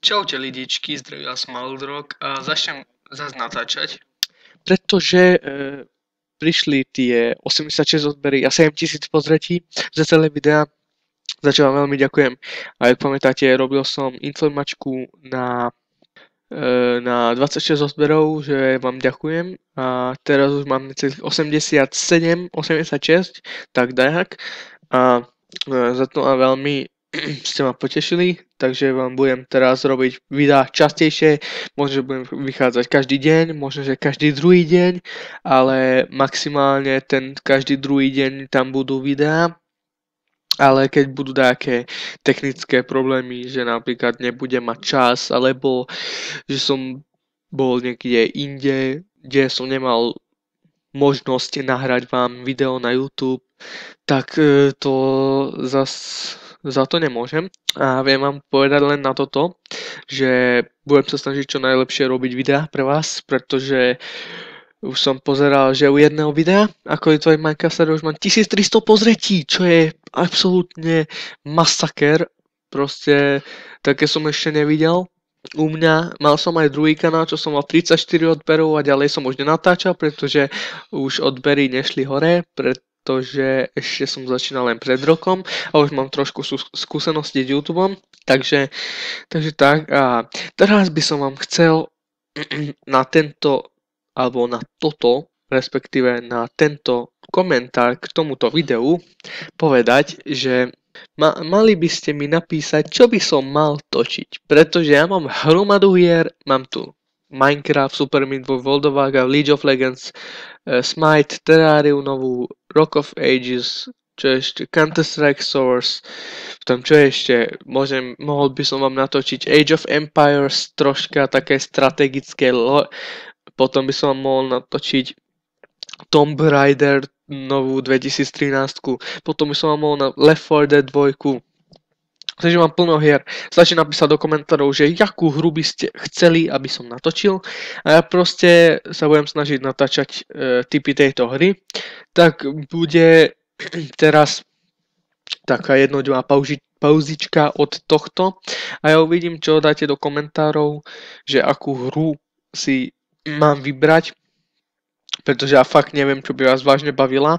Čaute lidičky, zdraví vás Maldrok a začnem zase natáčať. Pretože prišli tie 86 odbery a 7000 pozretí za celé videa, za čo vám veľmi ďakujem. A ak pamätáte, robil som informačku na 26 odberov, že vám ďakujem a teraz už mám necelých 87, 86, tak dajak. A za to ma veľmi ste ma potešili, takže vám budem teraz robiť videá častejšie, možno, že budem vychádzať každý deň, možno, že každý druhý deň, ale maximálne ten každý druhý deň tam budú videá, ale keď budú nejaké technické problémy, že napríklad nebudem mať čas, alebo že som bol niekde inde, kde som nemal možnosť nahrať vám video na YouTube, tak to za to nemôžem. A viem vám povedať len na toto, že budem sa snažiť čo najlepšie robiť videá pre vás, pretože už som pozeral, že u jedného videa, ako je to aj Minecraft, už mám 1300 pozretí, čo je absolútne masaker. Proste také som ešte nevidel. U mňa mal som aj druhý kanál, čo som mal 34 odberov a ďalej som už nenatáčal, pretože už odbery nešli hore, pretože ešte som začínal len pred rokom a už mám trošku skúsenosti s YouTubeom, takže tak. A teraz by som vám chcel na tento, alebo na toto, respektíve na tento komentár k tomuto videu povedať, že mali by ste mi napísať, čo by som mal točiť, pretože ja mám hromadu hier, mám tu Minecraft, Super Meat Boy, World of Warcraft, League of Legends, Smite, Terrariu novú, Rock of Ages, čo ešte, Counter-Strike Source, potom čo ešte, mohol by som vám natočiť Age of Empires, troška také strategické, potom by som vám mohol natočiť Tomb Raider novú 2013, potom by som vám mohol na Left 4 Dead 2, takže mám plno hier. Stačí napísať do komentárov, že jakú hru by ste chceli, aby som natočil a ja proste sa budem snažiť natáčať typy tejto hry. Tak bude teraz taká jednodňová pauzička od tohto a ja uvidím, čo dáte do komentárov, že akú hru si mám vybrať, pretože ja fakt neviem, čo by vás vážne bavila.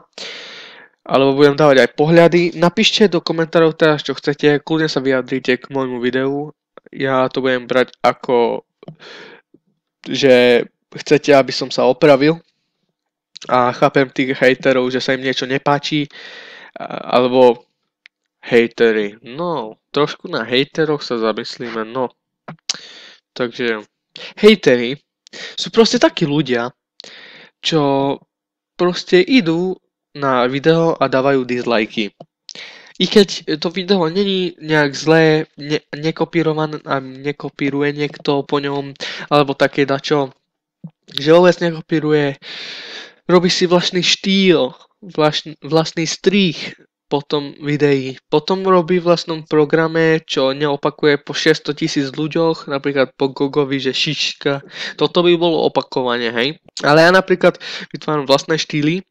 Alebo budem dávať aj pohľady. Napíšte do komentárov teraz, čo chcete. Kľudne sa vyjadrite k môjmu videu. Ja to budem brať ako, že chcete, aby som sa opravil. A chápem tých hejterov, že sa im niečo nepáči. Alebo hejtery. No, trošku na hejteroch sa zamyslíme. No. Takže hejtery sú proste takí ľudia, čo proste idú na video a dávajú dislajky. I keď to video není nejak zlé, nekopírované a nekopíruje niekto po ňom, alebo také dačo, že vôbec nekopíruje, robí si vlastný štýl, vlastný strih po tom videi. Potom robí v vlastnom programe, čo neopakuje po 600 000 ľuďoch, napríklad po Gogovi, že šiška. Toto by bolo opakovanie, hej. Ale ja napríklad vytváram vlastné štýly,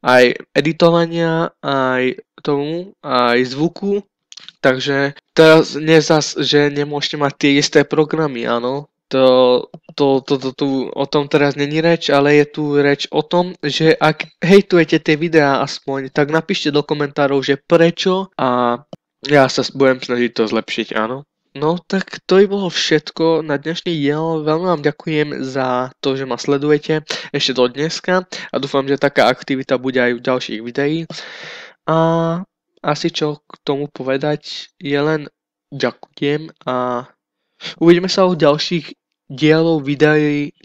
aj editovania, aj tomu, aj zvuku. Takže teraz nezas, že nemôžete mať tie isté programy, áno. O tom teraz není reč, ale je tu reč o tom, že ak hejtujete tie videá aspoň, tak napíšte do komentárov, že prečo a ja sa budem snažiť to zlepšiť, áno. No tak to by bolo všetko na dnešný diel. Veľmi vám ďakujem za to, že ma sledujete ešte do dneska a dúfam, že taká aktivita bude aj v ďalších videí. A asi čo k tomu povedať je len ďakujem a uvidíme sa u ďalších dielov videí.